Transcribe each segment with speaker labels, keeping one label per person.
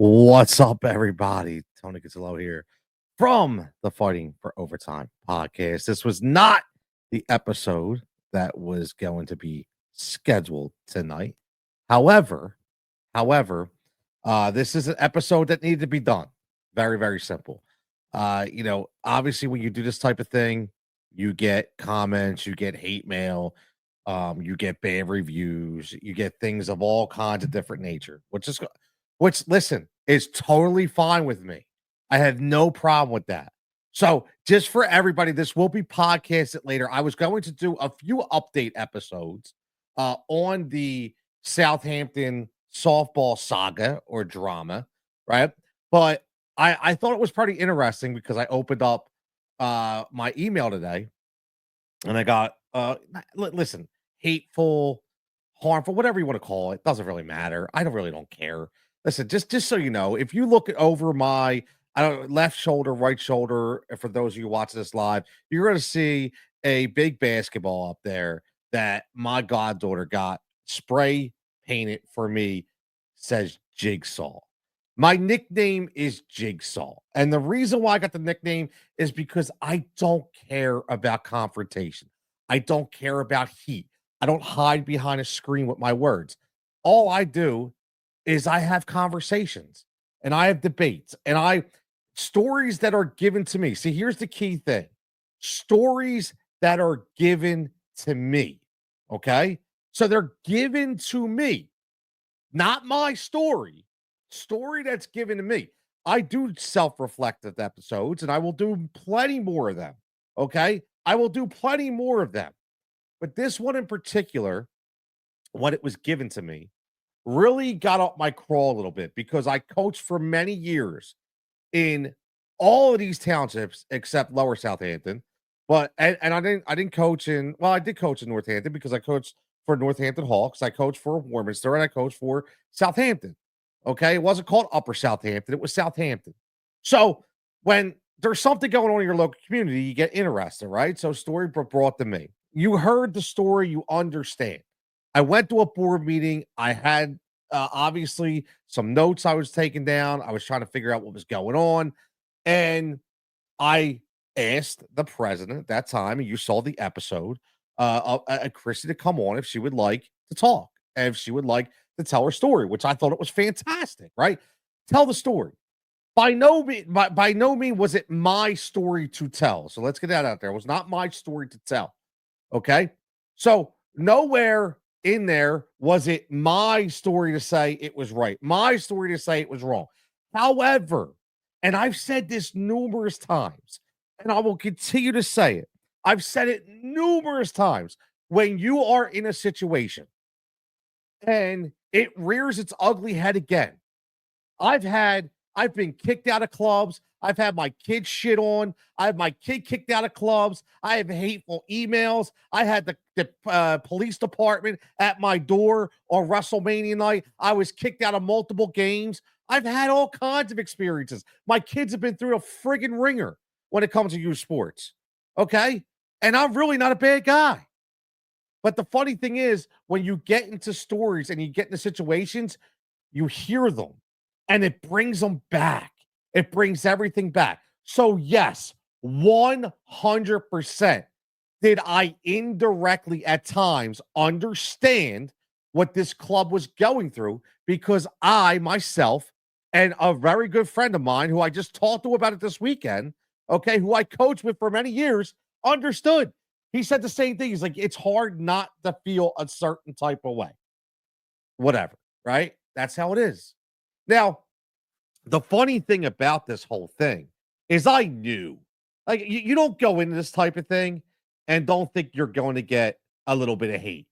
Speaker 1: What's up, everybody? Tony Gazzello here from the Fighting for Overtime podcast. This was not the episode that was going to be scheduled tonight. However, this is an episode that needed to be done. Very, very simple. Obviously, when you do this type of thing, you get comments, you get hate mail, you get bad reviews, you get things of all kinds of different nature, which listen, is totally fine with me. I have no problem with that. So, just for everybody, this will be podcasted later. I was going to do a few update episodes on the Southampton softball saga or drama, right? But I thought it was pretty interesting because I opened up my email today and I got listen, hateful, harmful, whatever you want to call it, doesn't really matter. I don't care. Listen, just so you know, if you look over my left shoulder, right shoulder, for those of you watching this live, you're going to see a big basketball up there that my goddaughter got spray painted for me. Says Jigsaw. My nickname is Jigsaw, and the reason why I got the nickname is because I don't care about confrontation. I don't care about heat. I don't hide behind a screen with my words. All I do is I have conversations and I have debates and I stories that are given to me. See, here's the key thing. Stories that are given to me. Okay? So they're given to me, not my story. Story that's given to me. I do self-reflective episodes and I will do plenty more of them. Okay? I will do plenty more of them. But this one in particular, when it was given to me, really got up my crawl a little bit because I coached for many years in all of these townships except Lower Southampton. But and I didn't coach in, well, I did coach in Northampton because I coached for Northampton Hawks. I coached for Warminster and I coached for Southampton. Okay. It wasn't called Upper Southampton, it was Southampton. So when there's something going on in your local community, you get interested, right? So story brought to me. You heard the story, you understand. I went to a board meeting. I had obviously some notes I was taking down. I was trying to figure out what was going on. And I asked the president at that time, and you saw the episode, Chrissy to come on if she would like to talk, and if she would like to tell her story, which I thought it was fantastic, right? Tell the story. By no means was it my story to tell. So let's get that out there. It was not my story to tell. Okay. So nowhere in there was it my story to say it was right, my story to say it was wrong. However, and I've said this numerous times, and I will continue to say it. I've said it numerous times. When you are in a situation and it rears its ugly head again, I've been kicked out of clubs. I've had my kid shit on. I have my kid kicked out of clubs. I have hateful emails. I had the police department at my door on WrestleMania night. I was kicked out of multiple games. I've had all kinds of experiences. My kids have been through a friggin' ringer when it comes to youth sports. Okay? And I'm really not a bad guy. But the funny thing is, when you get into stories and you get into situations, you hear them and it brings them back. It brings everything back. So, yes, 100% did I indirectly at times understand what this club was going through because I myself and a very good friend of mine who I just talked to about it this weekend, okay, who I coached with for many years, understood. He said the same thing. He's like, it's hard not to feel a certain type of way. Whatever, right? That's how it is. Now, the funny thing about this whole thing is I knew, like, you don't go into this type of thing and don't think you're going to get a little bit of hate,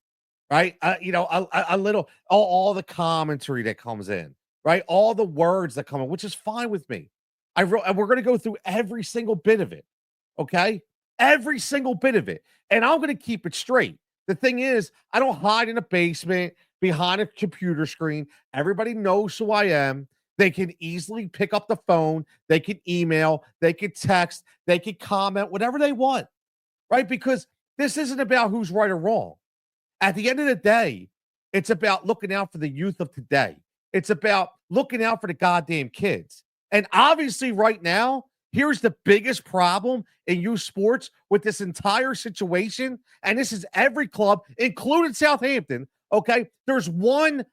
Speaker 1: right? A little, all the commentary that comes in, right? All the words that come in, which is fine with me. And we're going to go through every single bit of it, okay? Every single bit of it. And I'm going to keep it straight. The thing is, I don't hide in a basement behind a computer screen. Everybody knows who I am. They can easily pick up the phone. They can email. They can text. They can comment, whatever they want, right? Because this isn't about who's right or wrong. At the end of the day, it's about looking out for the youth of today. It's about looking out for the goddamn kids. And obviously, right now, here's the biggest problem in youth sports with this entire situation. And this is every club, including Southampton. Okay. There's one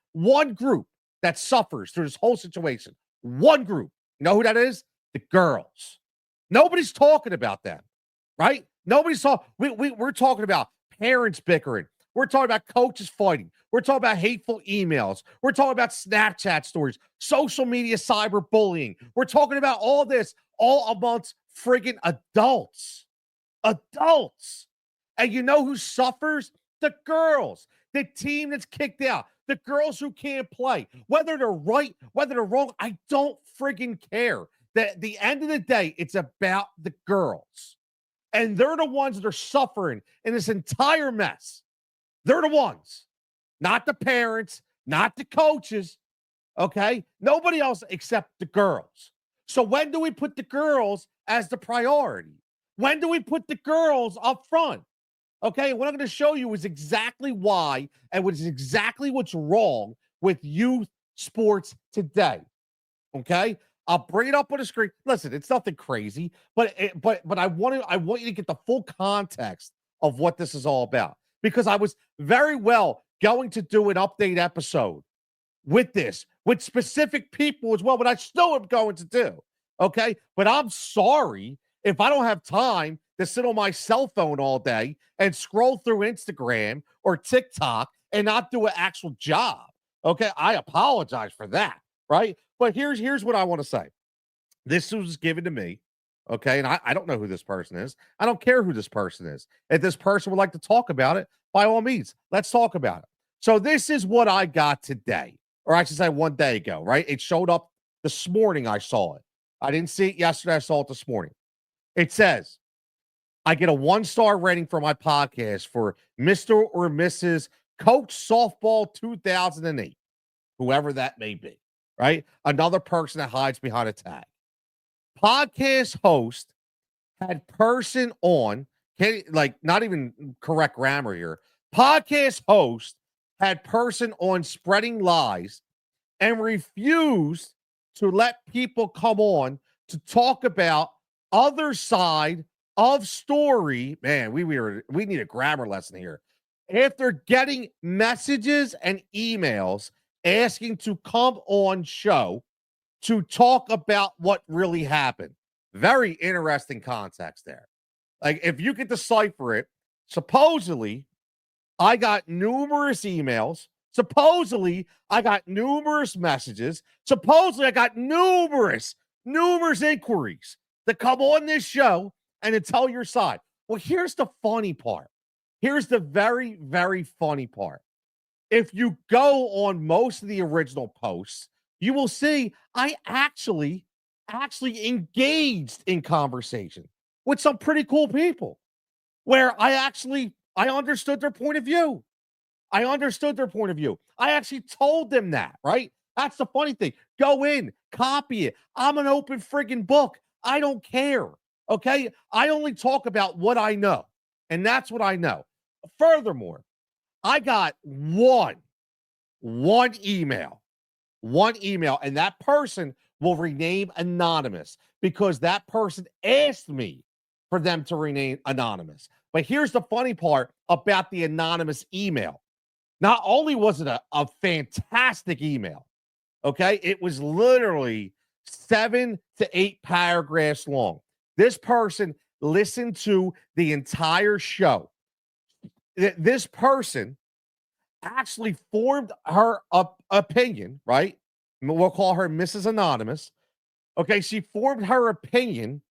Speaker 1: group that suffers through this whole situation. One group. You know who that is? The girls. Nobody's talking about them, right? Nobody's talking. We're talking about parents bickering. We're talking about coaches fighting. We're talking about hateful emails. We're talking about Snapchat stories, social media cyberbullying. We're talking about all this all amongst friggin' adults. Adults. And you know who suffers? The girls. The team that's kicked out. The girls who can't play. Whether they're right, whether they're wrong, I don't friggin' care. At the end of the day, it's about the girls. And they're the ones that are suffering in this entire mess. They're the ones. Not the parents, not the coaches, okay? Nobody else except the girls. So when do we put the girls as the priority? When do we put the girls up front? Okay, what I'm going to show you is exactly why and what is exactly what's wrong with youth sports today. Okay? I'll bring it up on the screen. Listen, it's nothing crazy, but I want you to get the full context of what this is all about, because I was very well going to do an update episode with this, with specific people as well, but I still am going to do. Okay? But I'm sorry if I don't have time to sit on my cell phone all day and scroll through Instagram or TikTok and not do an actual job. Okay? I apologize for that, right? But here's what I want to say. This was given to me, okay? And I don't know who this person is. I don't care who this person is. If this person would like to talk about it, by all means, let's talk about it. So this is what I got today, or I should say one day ago, right? It showed up this morning. I saw it. I didn't see it yesterday. I saw it this morning. It says, I get a 1-star rating for my podcast for Mr. or Mrs. Coach Softball 2008, whoever that may be, right? Another person that hides behind a tag. Podcast host had person on, not even correct grammar here. Podcast host had person on spreading lies and refused to let people come on to talk about other side of story. Man, we need a grammar lesson here. After getting messages and emails asking to come on show to talk about what really happened. Very interesting context there. Like, if you could decipher it, supposedly I got numerous emails. Supposedly I got numerous messages. Supposedly I got numerous inquiries to come on this show and to tell your side. Well, here's the funny part. Here's the very, very funny part. If you go on most of the original posts, you will see I actually engaged in conversation with some pretty cool people where I understood their point of view. I understood their point of view. I actually told them that, right? That's the funny thing. Go in, copy it. I'm an open friggin' book. I don't care. Okay? I only talk about what I know, and that's what I know. Furthermore, I got one email, and that person will remain anonymous because that person asked me for them to remain anonymous. But here's the funny part about the anonymous email. Not only was it a fantastic email, okay, it was literally 7 to 8 paragraphs long. This person listened to the entire show. This person actually formed her opinion, right? We'll call her Mrs. Anonymous. Okay, she formed her opinion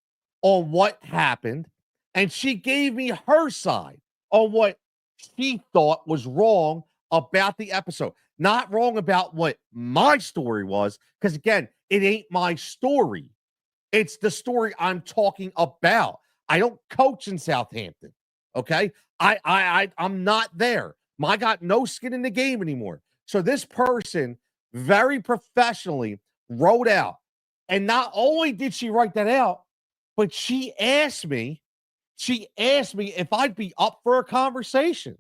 Speaker 1: on what happened, and she gave me her side on what she thought was wrong about the episode. Not wrong about what my story was, because again, it ain't my story. It's the story I'm talking about. I don't coach in Southampton. Okay, I'm not there. I got no skin in the game anymore. So this person very professionally wrote out, and not only did she write that out, but she asked me if I'd be up for a conversation.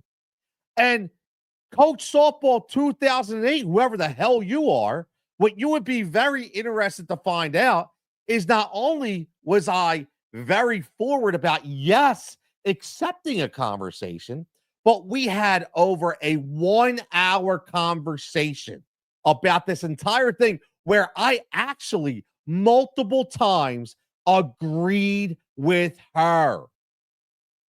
Speaker 1: And Coach Softball 2008, whoever the hell you are, what you would be very interested to find out is not only was I very forward about, yes, accepting a conversation, but we had over a 1 hour conversation about this entire thing where I actually multiple times agreed with her.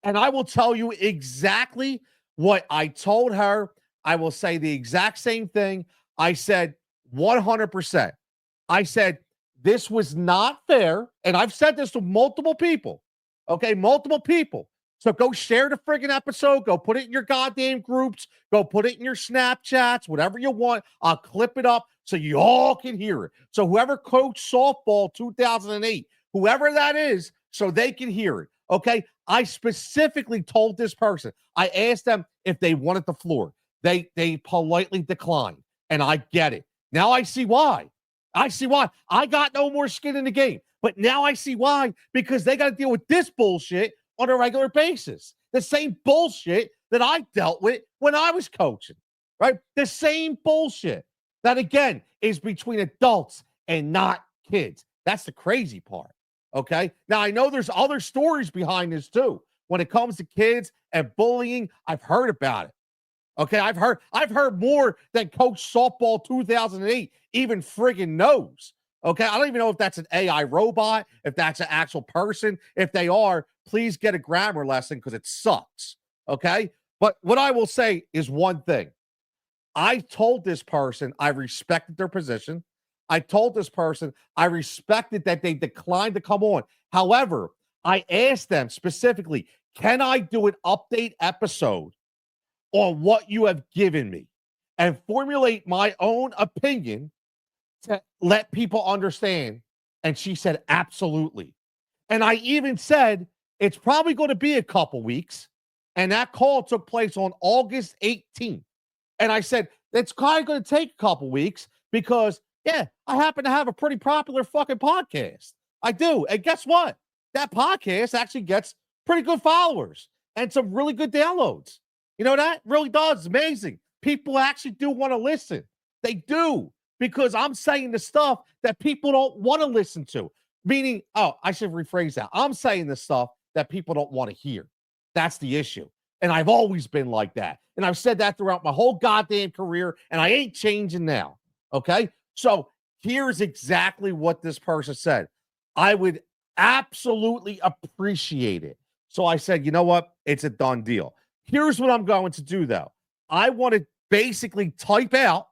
Speaker 1: And I will tell you exactly what I told her. I will say the exact same thing. I said 100%. I said, this was not fair. And I've said this to multiple people. Okay, multiple people. So go share the friggin' episode. Go put it in your goddamn groups. Go put it in your Snapchats, whatever you want. I'll clip it up so you all can hear it. So whoever coached softball 2008, whoever that is, so they can hear it. Okay. I specifically told this person, I asked them if they wanted the floor. They politely declined. And I get it. Now I see why. I see why. I got no more skin in the game. But now I see why, because they got to deal with this bullshit on a regular basis. The same bullshit that I dealt with when I was coaching, right? The same bullshit that, again, is between adults and not kids. That's the crazy part, okay? Now, I know there's other stories behind this, too. When it comes to kids and bullying, I've heard about it. Okay, I've heard more than Coach Softball 2008 even friggin' knows. Okay, I don't even know if that's an AI robot, if that's an actual person. If they are, please get a grammar lesson because it sucks. Okay, but what I will say is one thing. I told this person I respected their position. I told this person I respected that they declined to come on. However, I asked them specifically, can I do an update episode on what you have given me and formulate my own opinion to let people understand? And she said, absolutely. And I even said, it's probably going to be a couple weeks. And that call took place on August 18th. And I said, it's kind of going to take a couple weeks because, yeah, I happen to have a pretty popular fucking podcast. I do. And guess what? That podcast actually gets pretty good followers and some really good downloads. You know, that really does. It's amazing. People actually do want to listen. They do, because I'm saying the stuff that people don't want to listen to. Meaning, I should rephrase that. I'm saying the stuff that people don't want to hear. That's the issue. And I've always been like that. And I've said that throughout my whole goddamn career, and I ain't changing now. Okay? So here's exactly what this person said. I would absolutely appreciate it. So I said, you know what? It's a done deal. Here's what I'm going to do, though. I want to basically type out.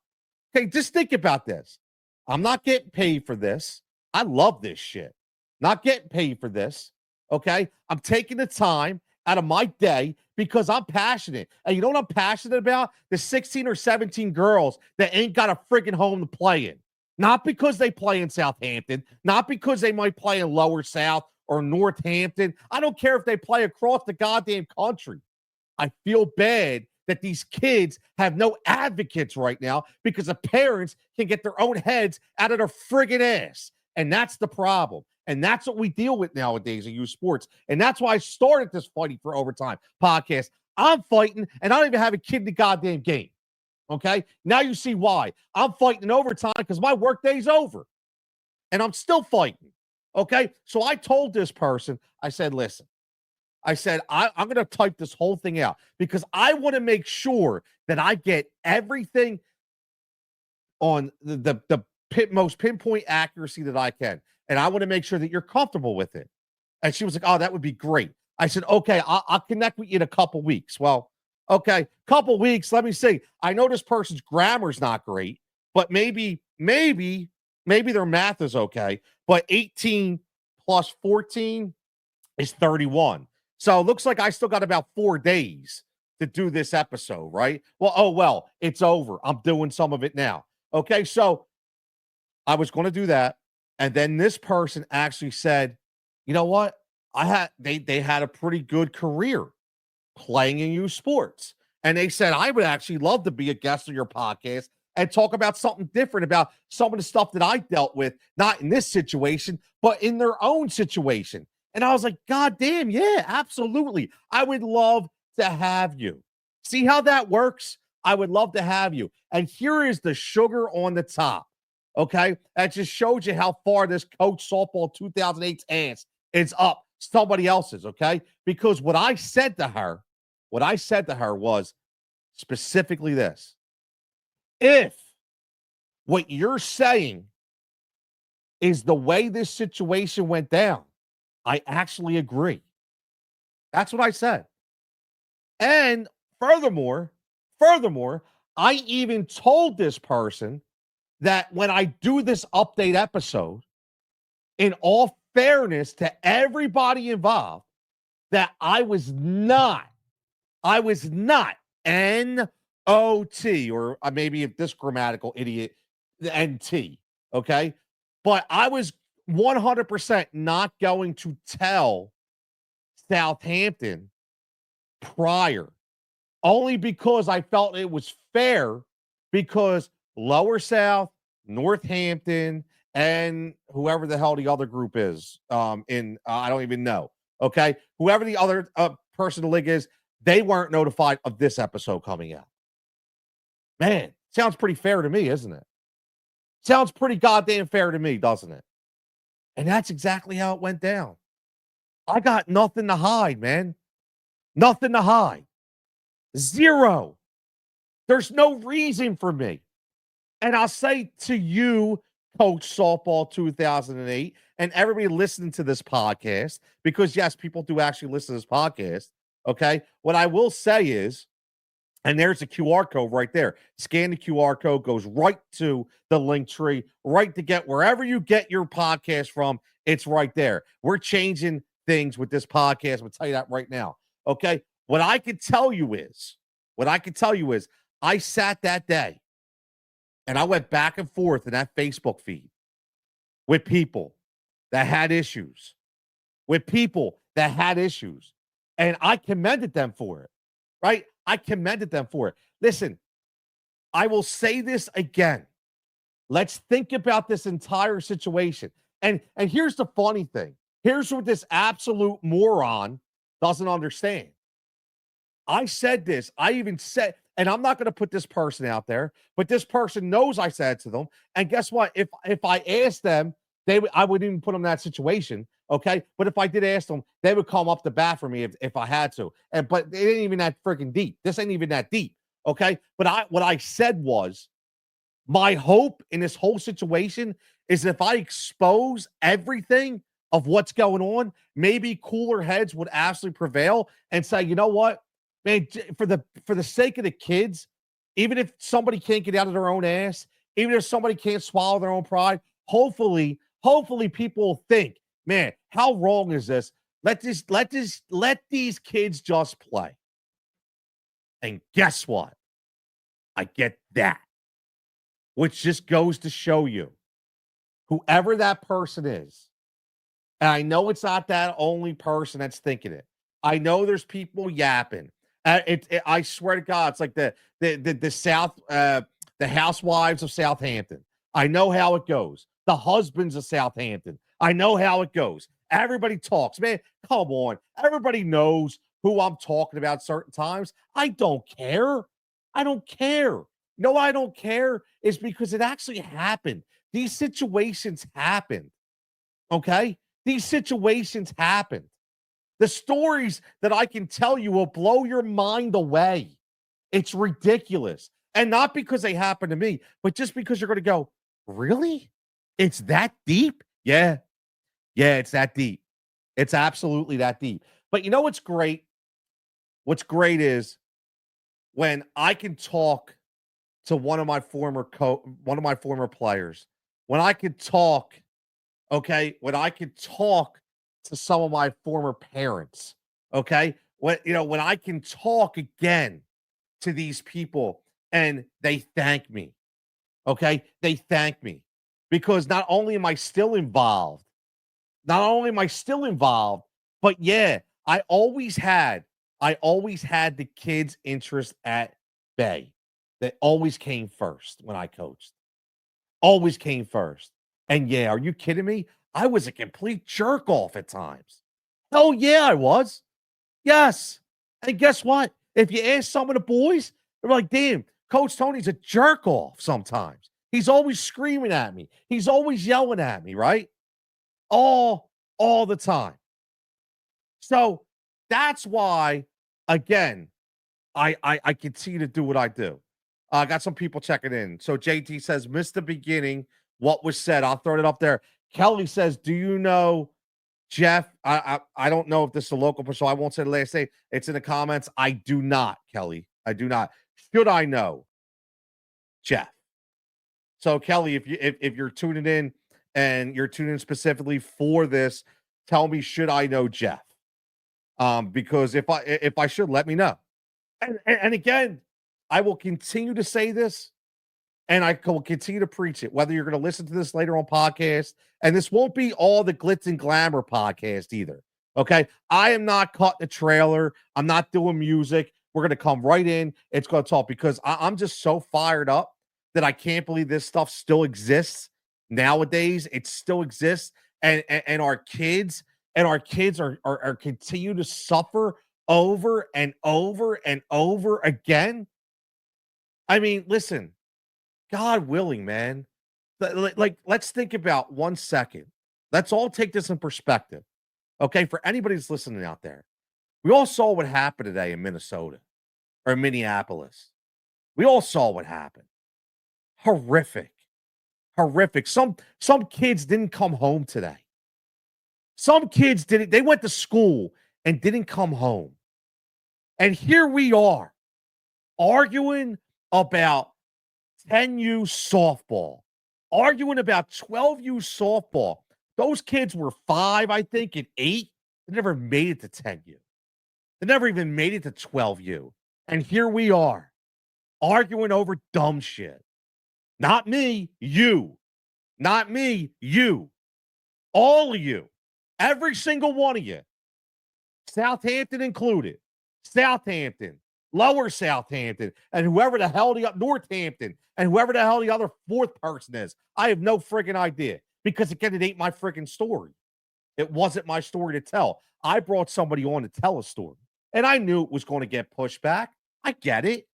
Speaker 1: Okay, just think about this. I'm not getting paid for this. I love this shit. Not getting paid for this. Okay, I'm taking the time out of my day because I'm passionate. And you know what I'm passionate about? The 16 or 17 girls that ain't got a freaking home to play in. Not because they play in Southampton, not because they might play in Lower South or Northampton. I don't care if they play across the goddamn country. I feel bad that these kids have no advocates right now because the parents can get their own heads out of their friggin' ass. And that's the problem. And that's what we deal with nowadays in youth sports. And that's why I started this Fighting for Overtime podcast. I'm fighting, and I don't even have a kid in the goddamn game. Okay? Now you see why. I'm fighting in overtime because my workday's over. And I'm still fighting. Okay? So I told this person, I said, listen, I said, I'm going to type this whole thing out because I want to make sure that I get everything on the most pinpoint accuracy that I can. And I want to make sure that you're comfortable with it. And she was like, oh, that would be great. I said, okay, I'll connect with you in a couple weeks. Well, okay, couple weeks. Let me see. I know this person's grammar's not great, but maybe their math is okay. But 18 plus 14 is 31. So it looks like I still got about 4 days to do this episode, right? Well, it's over. I'm doing some of it now. Okay, so I was going to do that. And then this person actually said, you know what? They had a pretty good career playing in youth sports. And they said, I would actually love to be a guest on your podcast and talk about something different, about some of the stuff that I dealt with, not in this situation, but in their own situation. And I was like, God damn, yeah, absolutely. I would love to have you. See how that works? I would love to have you. And here is the sugar on the top. Okay. That just shows you how far this coach softball 2008's ass is up somebody else's. Okay. Because what I said to her was specifically this: if what you're saying is the way this situation went down, I actually agree. That's what I said. And furthermore, I even told this person that when I do this update episode, in all fairness to everybody involved, that I was not NOT, or maybe if this grammatical idiot, the NT, okay? But I was 100% not going to tell Southampton prior, only because I felt it was fair, because Lower South, Northampton, and whoever the hell the other group is, I don't even know. Okay, whoever the other person in the league is, they weren't notified of this episode coming out. Man, sounds pretty fair to me, isn't it? Sounds pretty goddamn fair to me, doesn't it? And that's exactly how it went down. I got nothing to hide, man. Nothing to hide. Zero. There's no reason for me. And I'll say to you, Coach Softball 2008, and everybody listening to this podcast, because yes, people do actually listen to this podcast. Okay. What I will say is, and there's a QR code right there. Scan the QR code, goes right to the link tree, right to get wherever you get your podcast from. It's right there. We're changing things with this podcast. I'm going to tell you that right now. Okay. What I can tell you is, I sat that day and I went back and forth in that Facebook feed with people that had issues, and I commended them for it, right? I commended them for it. Listen, I will say this again. Let's think about this entire situation. And here's the funny thing. Here's what this absolute moron doesn't understand. I said this. I even said, and I'm not going to put this person out there, but this person knows I said to them. And guess what? If I asked them, I wouldn't even put them in that situation. Okay. But if I did ask them, they would come up the bat for me if I had to. But it ain't even that freaking deep. This ain't even that deep. Okay. But what I said was, my hope in this whole situation is if I expose everything of what's going on, maybe cooler heads would absolutely prevail and say, you know what, man, for the sake of the kids, even if somebody can't get out of their own ass, even if somebody can't swallow their own pride, hopefully people will think, man, how wrong is this? Let these kids just play. And guess what? I get that. Which just goes to show you, whoever that person is, and I know it's not that only person that's thinking it. I know there's people yapping. I swear to God, it's like the South, the housewives of Southampton. I know how it goes. The husbands of Southampton. I know how it goes. Everybody talks, man. Come on, everybody knows who I'm talking about certain times. I don't care. I don't care. You know why I don't care? Is because it actually happened. These situations happened. Okay? These situations happened. The stories that I can tell you will blow your mind away. It's ridiculous. And not because they happen to me, but just because you're going to go, really? It's that deep? Yeah. Yeah, it's that deep. It's absolutely that deep. But you know what's great? What's great is when I can talk to one of my former players, when I could talk, okay, when I could talk to some of my former parents, okay, when I can talk again to these people and they thank me, okay, they thank me, because not only am I still involved, but yeah, I always had the kids' interest at bay. That always came first when I coached. Always came first. And yeah, are you kidding me? I was a complete jerk off at times. Oh yeah, I was. Yes. And guess what? If you ask some of the boys, they're like, damn, Coach Tony's a jerk off sometimes. He's always screaming at me. He's always yelling at me, right? All the time. So that's why, again, I continue to do what I do. I got some people checking in. So JT says, missed the beginning. What was said? I'll throw it up there. Kelly says, do you know Jeff? I don't know if this is a local person, so I won't say the last name. It's in the comments. I do not, Kelly. I do not. Should I know Jeff? So Kelly, if you're tuning in and you're tuning in specifically for this, tell me, should I know Jeff? Because if I should, let me know. And again, I will continue to say this, and I will continue to preach it, whether you're going to listen to this later on podcast. And this won't be all the glitz and glamour podcast either. Okay. I am not cutting a trailer. I'm not doing music. We're going to come right in. It's going to talk because I'm just so fired up that I can't believe this stuff still exists nowadays. It still exists. And our kids are continue to suffer over and over and over again. I mean, listen, God willing, man. Like, let's think about 1 second. Let's all take this in perspective. Okay, for anybody that's listening out there, we all saw what happened today in Minnesota or Minneapolis. We all saw what happened. Horrific. Some kids didn't come home today. Some kids didn't. They went to school and didn't come home. And here we are arguing about 10U softball, arguing about 12U softball. Those kids were 5, I think, and 8. They never made it to 10U. They never even made it to 12U. And here we are arguing over dumb shit. Not me, you. Not me, you. All of you. Every single one of you. Southampton included. Southampton, Lower Southampton, and whoever the hell Northampton, and whoever the hell the other fourth person is. I have no freaking idea because, again, it ain't my freaking story. It wasn't my story to tell. I brought somebody on to tell a story, and I knew it was going to get pushed back. I get it.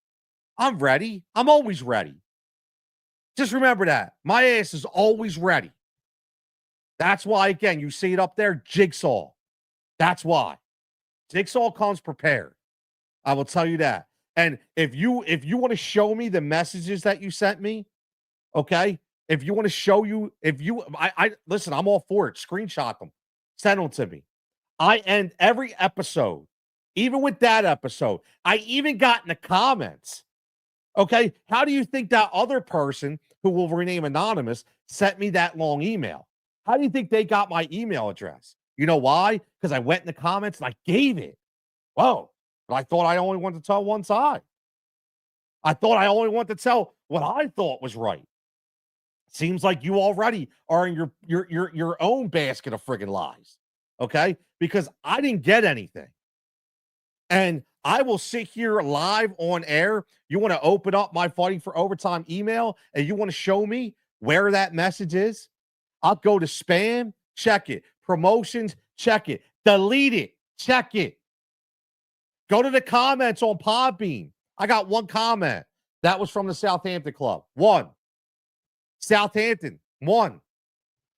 Speaker 1: I'm ready. I'm always ready. Just remember that. My ass is always ready. That's why, again, you see it up there, Jigsaw. That's why. Jigsaw comes prepared. I will tell you that. And if you want to show me the messages that you sent me, okay? If you want to show you, I listen, I'm all for it. Screenshot them. Send them to me. I end every episode, even with that episode. I even got in the comments. Okay? How do you think that other person who will rename anonymous sent me that long email? How do you think they got my email address? You know why? Because I went in the comments and I gave it. Whoa. But I thought I only wanted to tell one side. I thought I only wanted to tell what I thought was right. Seems like you already are in your own basket of friggin' lies. Okay? Because I didn't get anything. And I will sit here live on air. You want to open up my Fighting for Overtime email and you want to show me where that message is? I'll go to spam, check it. Promotions, check it. Delete it, check it. Go to the comments on Podbean. I got one comment. That was from the Southampton club. 1. Southampton, 1.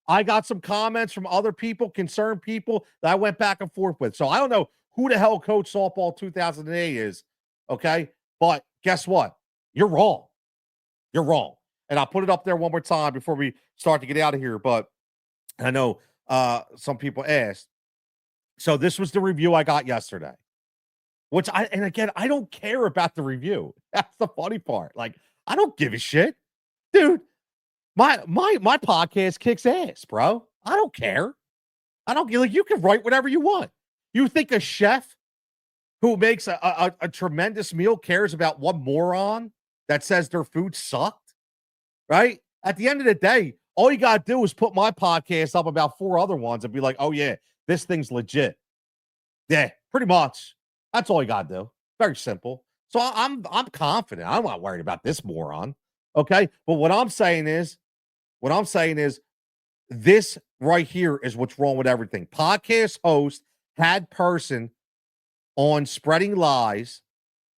Speaker 1: I got some comments from other people, concerned people that I went back and forth with. So I don't know who the hell coach softball 2008 is, okay? But guess what? You're wrong. You're wrong. And I'll put it up there one more time before we start to get out of here. But I know some people asked. So this was the review I got yesterday. And again, I don't care about the review. That's the funny part. Like, I don't give a shit. Dude, my podcast kicks ass, bro. I don't care. I don't like you can write whatever you want. You think a chef who makes a tremendous meal cares about one moron that says their food sucked? Right? At the end of the day, all you gotta do is put my podcast up about 4 other ones and be like, oh yeah, this thing's legit. Yeah, pretty much. That's all you gotta do. Very simple. So I'm confident. I'm not worried about this moron. Okay. But what I'm saying is this right here is what's wrong with everything. Podcast host had person on spreading lies.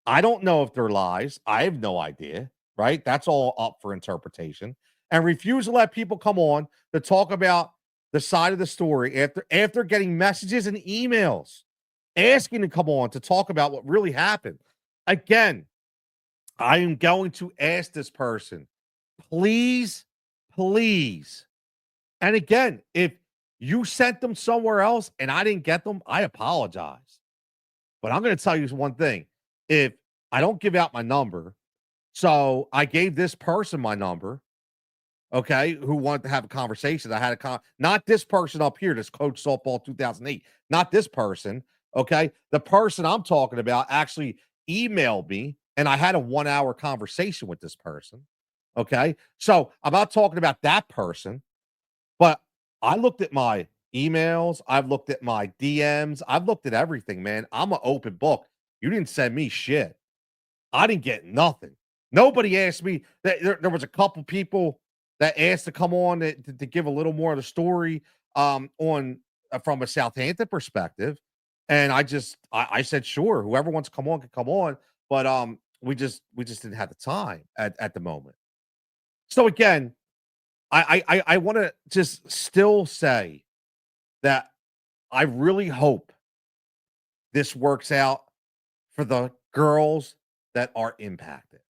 Speaker 1: I don't know if they're lies. I have no idea. Right. That's all up for interpretation. and refuse to let people come on to talk about the side of the story after getting messages and emails asking to come on to talk about what really happened. Again, I am going to ask this person, please, please. And again, if you sent them somewhere else and I didn't get them, I apologize. But I'm going to tell you one thing. If I don't give out my number, so I gave this person my number, okay, who wanted to have a conversation. I had not this person up here, this Coach Softball 2008, not this person, okay? The person I'm talking about actually emailed me, and I had a 1-hour conversation with this person, okay? So I'm not talking about that person, but I looked at my emails, I've looked at my DMs, I've looked at everything, man. I'm an open book. You didn't send me shit. I didn't get nothing. Nobody asked me. There was a couple people that asked to come on to give a little more of the story on from a Southampton perspective, and I said sure, whoever wants to come on can come on, but we just didn't have the time at the moment. So again, I want to just still say that I really hope this works out for the girls that are impacted.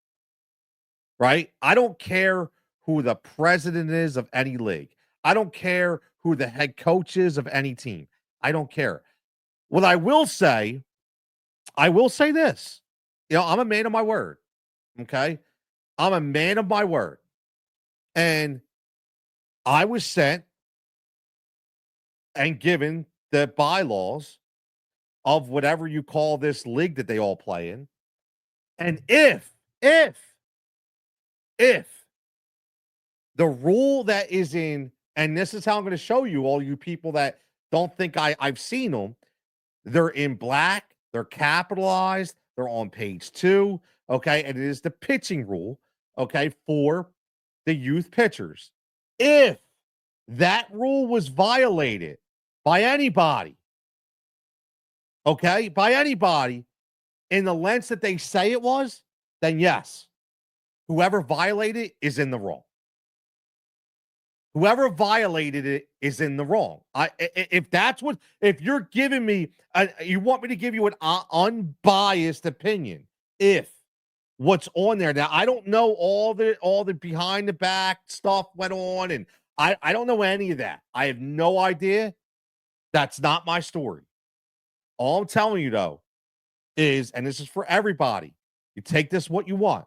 Speaker 1: Right? I don't care who the president is of any league. I don't care who the head coach is of any team. I don't care. What I will say this. You know, I'm a man of my word. Okay? I'm a man of my word. And I was sent and given the bylaws of whatever you call this league that they all play in. And if the rule that is in, and this is how I'm going to show you, all you people that don't think I've seen them, they're in black, they're capitalized, they're on page 2, okay? And it is the pitching rule, okay, for the youth pitchers. If that rule was violated by anybody, okay, by anybody in the lengths that they say it was, then yes, whoever violated it is in the wrong. Whoever violated it is in the wrong. If you're giving me, you want me to give you an unbiased opinion. If what's on there now, I don't know all the behind the back stuff went on, and I don't know any of that. I have no idea. That's not my story. All I'm telling you though is, and this is for everybody, you take this what you want,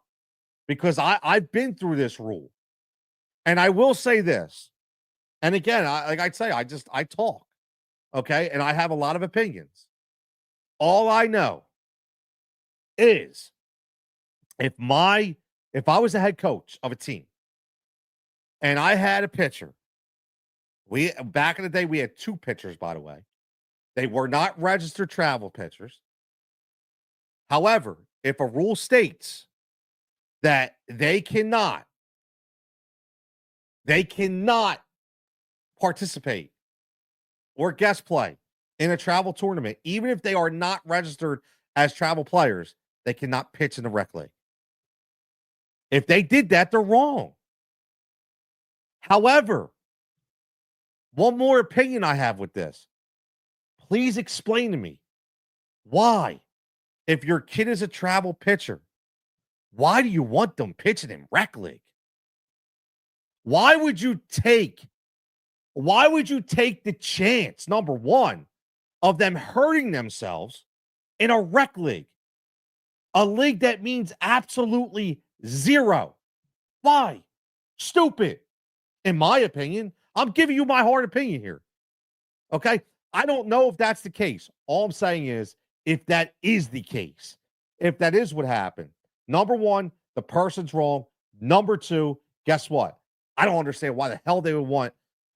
Speaker 1: because I've been through this rule. And I will say this, and again, like I'd say, I talk, okay, and I have a lot of opinions. All I know is if I was a head coach of a team and I had a pitcher, back in the day we had 2 pitchers, by the way. They were not registered travel pitchers. However, if a rule states that they cannot participate or guest play in a travel tournament, even if they are not registered as travel players, they cannot pitch in the rec league. If they did that, they're wrong. However, one more opinion I have with this. Please explain to me why, if your kid is a travel pitcher, why do you want them pitching in rec league? Why would you take the chance, number one, of them hurting themselves in a rec league? A league that means absolutely zero. Why? Stupid. In my opinion, I'm giving you my hard opinion here. Okay? I don't know if that's the case. All I'm saying is, if that is the case, if that is what happened, number one, the person's wrong. Number two, guess what? I don't understand why the hell they would want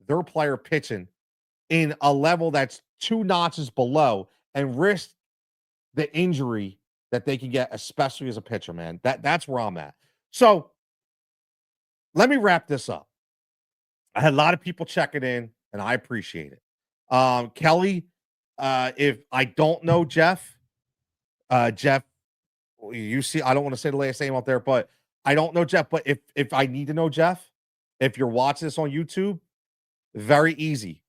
Speaker 1: their player pitching in a level that's 2 notches below and risk the injury that they can get, especially as a pitcher, man. That's where I'm at. So let me wrap this up. I had a lot of people checking in, and I appreciate it. Kelly, if I don't know Jeff, Jeff, you see, I don't want to say the last name out there, but I don't know Jeff. But if I need to know Jeff, If you're watching this on YouTube, very easy.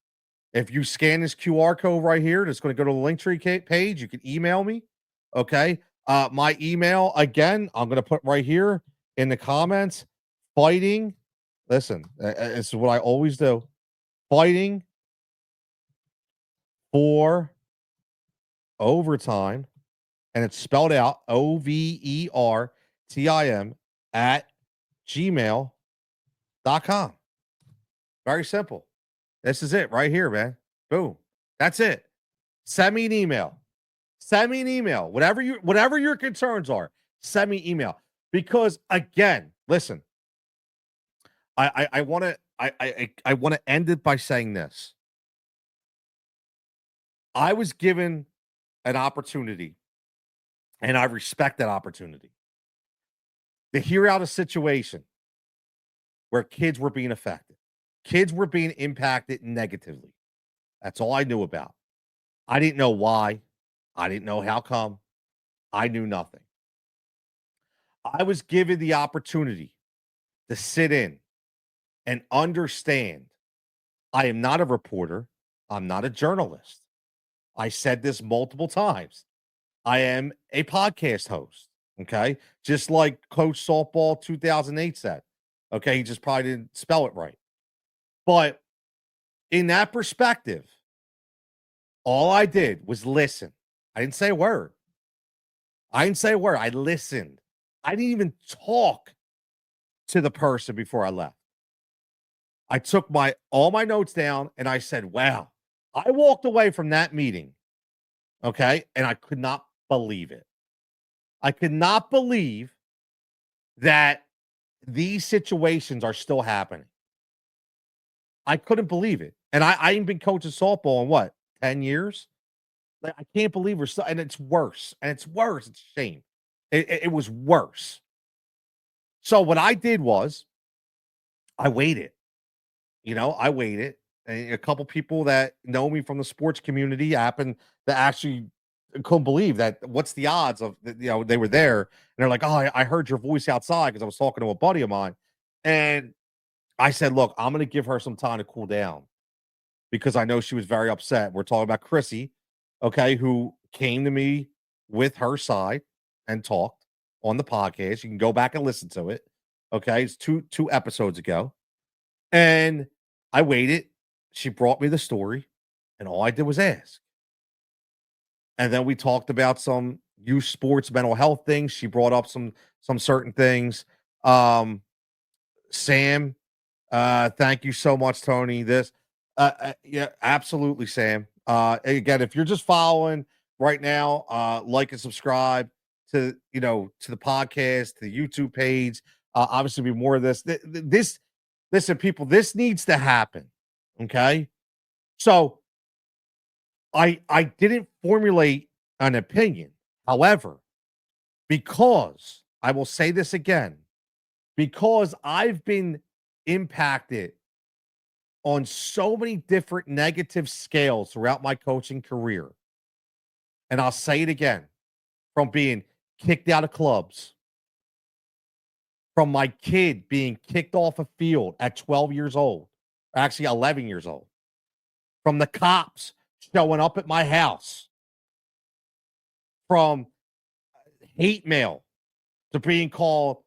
Speaker 1: If you scan this QR code right here, that's going to go to the Linktree page. You can email me. Okay. My email again, I'm going to put right here in the comments. Fighting. Listen, this is what I always do. Fighting for overtime, and it's spelled out OVERTIM at gmail.com. Very simple. This is it right here, man. Boom. That's it. Send me an email. Send me an email. Whatever your concerns are, send me email. Because again, listen, I want to I want to end it by saying this. I was given an opportunity, and I respect that opportunity, to hear out a situation where kids were being affected. Kids were being impacted negatively. That's all I knew about. I didn't know why. I didn't know how come. I knew nothing. I was given the opportunity to sit in and understand. I am not a reporter. I'm not a journalist. I said this multiple times. I am a podcast host. Okay. Just like Coach Softball 2008 said. Okay. He just probably didn't spell it right. But in that perspective, all I did was listen. I didn't say a word. I listened. I didn't even talk to the person before I left. I took all my notes down and I said, wow. I walked away from that meeting. Okay. And I could not believe it. I could not believe that these situations are still happening. I couldn't believe it. And I ain't been coaching softball in what, 10 years? Like, I can't believe we're still, and it's worse. And it's worse. It's a shame. It was worse. So what I did was I waited. I waited. And a couple people that know me from the sports community happened to actually couldn't believe that. What's the odds of, they were there and they're like, oh, I heard your voice outside because I was talking to a buddy of mine. And I said, look, I'm going to give her some time to cool down because I know she was very upset. We're talking about Chrissy, okay, who came to me with her side and talked on the podcast. You can go back and listen to it. Okay. It's two episodes ago. And I waited. She brought me the story, and all I did was ask. And then we talked about some youth sports mental health things. She brought up some certain things. Sam, thank you so much, Tony. Yeah, absolutely, Sam. Again, if you're just following right now, like and subscribe to the podcast, to the YouTube page. Obviously, be more of this. Listen, people, this needs to happen. Okay, so I didn't formulate an opinion. However, because I will say this again, because I've been impacted on so many different negative scales throughout my coaching career. And I'll say it again, from being kicked out of clubs, from my kid being kicked off a field at 12 years old, actually 11 years old, from the cops showing up at my house, from hate mail to being called,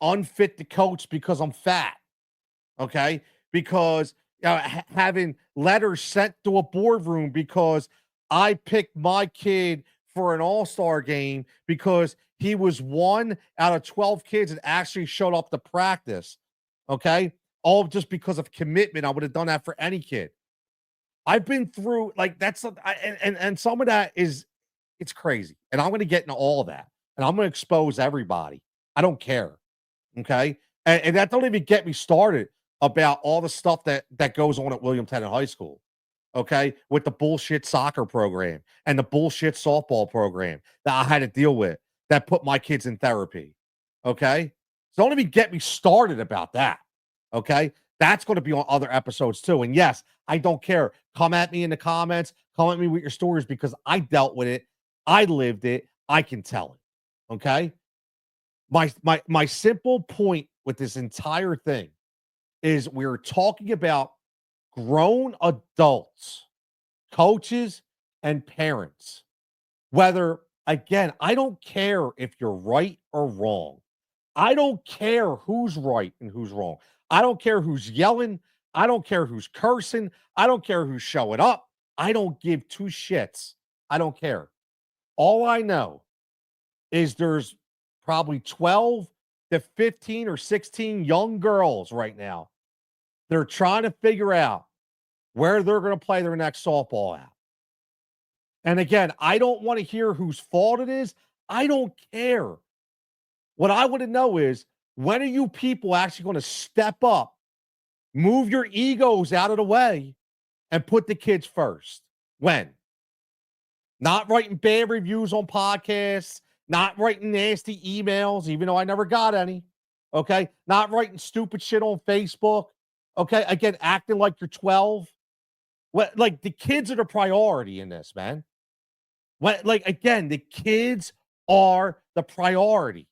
Speaker 1: unfit to coach because I'm fat. Okay. Because having letters sent to a boardroom because I picked my kid for an all-star game because he was one out of 12 kids that actually showed up to practice. Okay. All just because of commitment. I would have done that for any kid. I've been through and some of that it's crazy. And I'm going to get into all of that. And I'm going to expose everybody. I don't care. Okay. And that don't even get me started about all the stuff that goes on at William Tennant High School. Okay. With the bullshit soccer program and the bullshit softball program that I had to deal with that put my kids in therapy. Okay. So don't even get me started about that. Okay. That's going to be on other episodes too. And yes, I don't care. Come at me in the comments. Come at me with your stories because I dealt with it. I lived it. I can tell it. Okay. My simple point with this entire thing is we're talking about grown adults, coaches, and parents. Whether, again, I don't care if you're right or wrong. I don't care who's right and who's wrong. I don't care who's yelling. I don't care who's cursing. I don't care who's showing up. I don't give two shits. I don't care. All I know is there's probably 12 to 15 or 16 young girls right now. They're trying to figure out where they're going to play their next softball out. And again, I don't want to hear whose fault it is. I don't care. What I want to know is, when are you people actually going to step up, move your egos out of the way, and put the kids first? When? Not writing bad reviews on podcasts, not writing nasty emails, even though I never got any. Okay. Not writing stupid shit on Facebook. Okay. Again, acting like you're 12. What, like, the kids are the priority in this, man. What, like, again, the kids are the priority.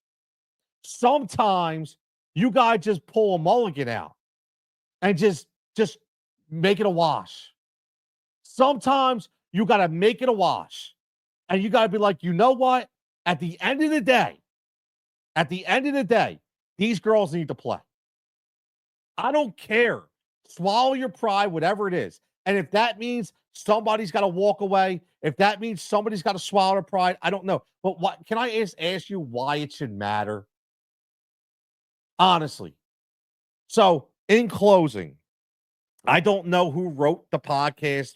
Speaker 1: Sometimes you guys just pull a mulligan out and just make it a wash. Sometimes you got to make it a wash. And you got to be like, you know what? At the end of the day, these girls need to play. I don't care. Swallow your pride, whatever it is. And if that means somebody's got to walk away, if that means somebody's got to swallow their pride, I don't know. But what can I ask you why it should matter? Honestly. So, in closing, I don't know who wrote the podcast,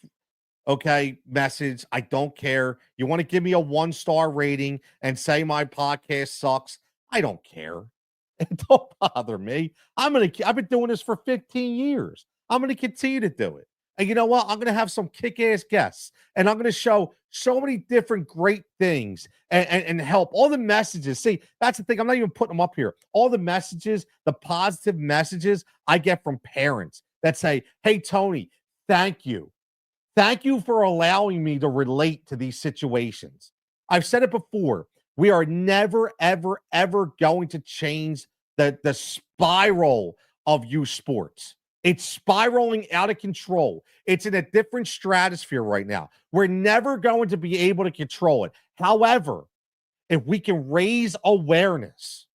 Speaker 1: okay, message. I don't care. You want to give me a 1-star rating and say my podcast sucks? I don't care. It don't bother me. I've been doing this for 15 years. I'm going to continue to do it. And you know what? I'm going to have some kick-ass guests, and I'm going to show so many different great things and help all the messages. See, that's the thing. I'm not even putting them up here. All the messages, the positive messages I get from parents that say, hey, Tony, thank you. Thank you for allowing me to relate to these situations. I've said it before. We are never, ever, ever going to change the spiral of youth sports. It's spiraling out of control. It's in a different stratosphere right now. We're never going to be able to control it. However, if we can raise awareness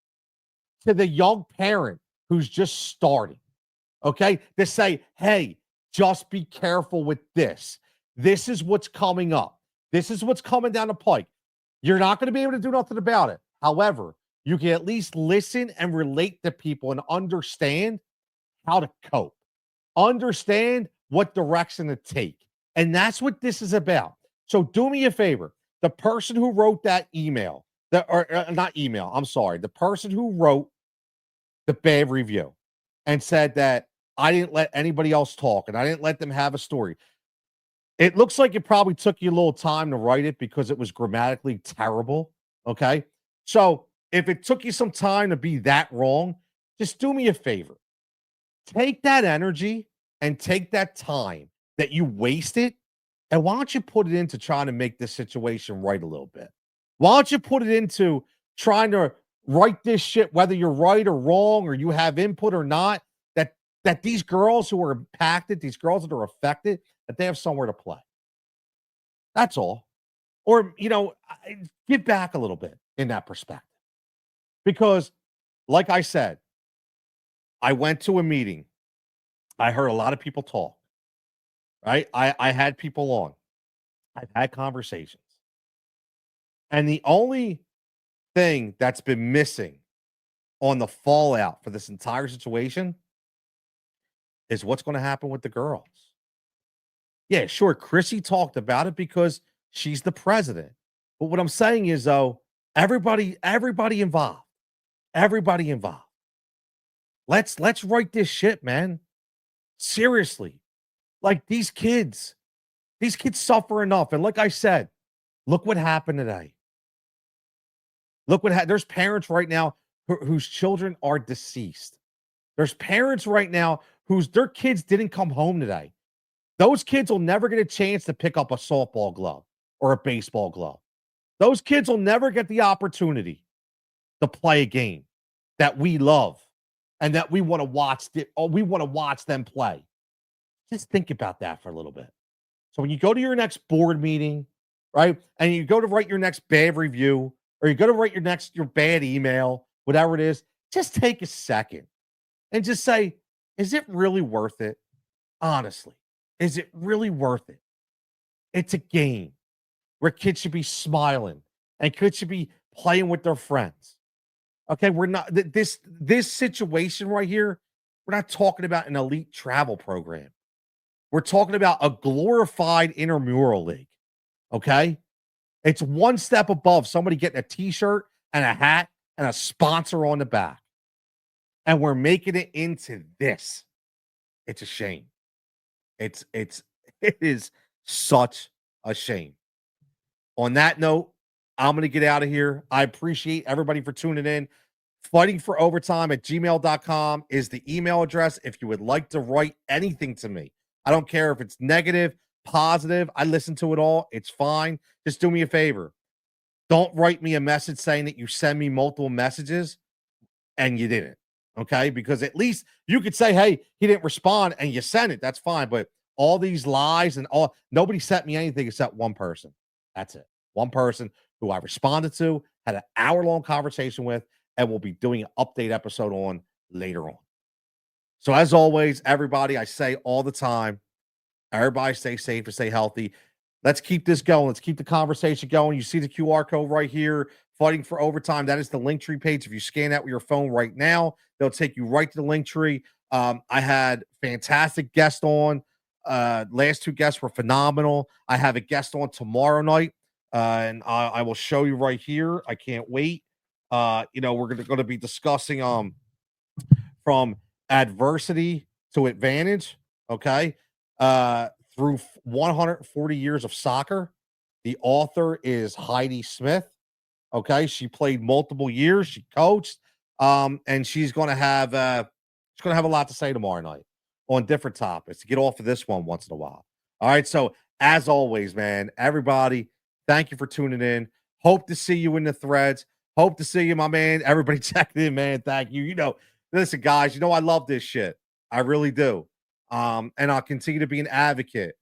Speaker 1: to the young parent who's just starting, okay, to say, hey, just be careful with this. This is what's coming up. This is what's coming down the pike. You're not going to be able to do nothing about it. However, you can at least listen and relate to people and understand how to cope. Understand what direction to take. And that's what this is about. So do me a favor. The person who wrote that email, not email, I'm sorry. The person who wrote the bad review and said that I didn't let anybody else talk and I didn't let them have a story. It looks like it probably took you a little time to write it because it was grammatically terrible. Okay. So if it took you some time to be that wrong, just do me a favor. Take that energy and take that time that you wasted, and why don't you put it into trying to make this situation right a little bit? Why don't you put it into trying to write this shit, whether you're right or wrong, or you have input or not, that these girls who are impacted, these girls that are affected, that they have somewhere to play. That's all. Or, give back a little bit in that perspective. Because, like I said, I went to a meeting. I heard a lot of people talk, right? I had people on. I've had conversations. And the only thing that's been missing on the fallout for this entire situation is what's going to happen with the girls. Yeah, sure. Chrissy talked about it because she's the president. But what I'm saying is, though, everybody involved. Everybody involved. Let's write this shit, man. Seriously. Like, these kids suffer enough. And like I said, look what happened today. Look what happened. There's parents right now whose children are deceased. There's parents right now their kids didn't come home today. Those kids will never get a chance to pick up a softball glove or a baseball glove. Those kids will never get the opportunity to play a game that we love. and that we want to watch we want to watch them play. Just think about that for a little bit. So when you go to your next board meeting, right, and you go to write your next bad review, or you go to write your bad email, whatever it is, just take a second and just say, is it really worth it? Honestly, is it really worth it? It's a game where kids should be smiling and kids should be playing with their friends. Okay, we're not this situation right here. We're not talking about an elite travel program. We're talking about a glorified intramural league. Okay, it's one step above somebody getting a T-shirt and a hat and a sponsor on the back, and we're making it into this. It's a shame. It's it is such a shame. On that note, I'm going to get out of here. I appreciate everybody for tuning in. Fighting for overtime at gmail.com is the email address if you would like to write anything to me. I don't care if it's negative, positive. I listen to it all. It's fine. Just do me a favor. Don't write me a message saying that you send me multiple messages and you didn't. Okay. Because at least you could say, hey, he didn't respond and you sent it. That's fine. But all these lies and all, nobody sent me anything except one person. That's it. One person who I responded to, had an hour-long conversation with, and we'll be doing an update episode on later on. So as always, everybody, I say all the time, everybody stay safe and stay healthy. Let's keep this going. Let's keep the conversation going. You see the QR code right here, Fighting for Overtime. That is the Linktree page. If you scan that with your phone right now, they'll take you right to the Linktree. I had fantastic guests on. Last two guests were phenomenal. I have a guest on tomorrow night, and I will show you right here. I can't wait. We're going to be discussing from adversity to advantage. Okay. Through 140 years of soccer. The author is Heidi Smith. Okay. She played multiple years. She coached. And she's going to have a lot to say tomorrow night on different topics to get off of this one once in a while. All right. So as always, man, everybody, thank you for tuning in. Hope to see you in the threads. Hope to see you, my man. Everybody checking in, man. Thank you. Listen, guys, I love this shit. I really do. And I'll continue to be an advocate.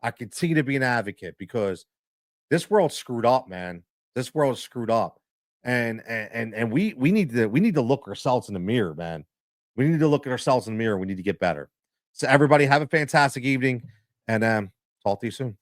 Speaker 1: I continue to be an advocate because this world's screwed up, man. This world is screwed up. And we need to look ourselves in the mirror, man. We need to look at ourselves in the mirror. We need to get better. So everybody have a fantastic evening and talk to you soon.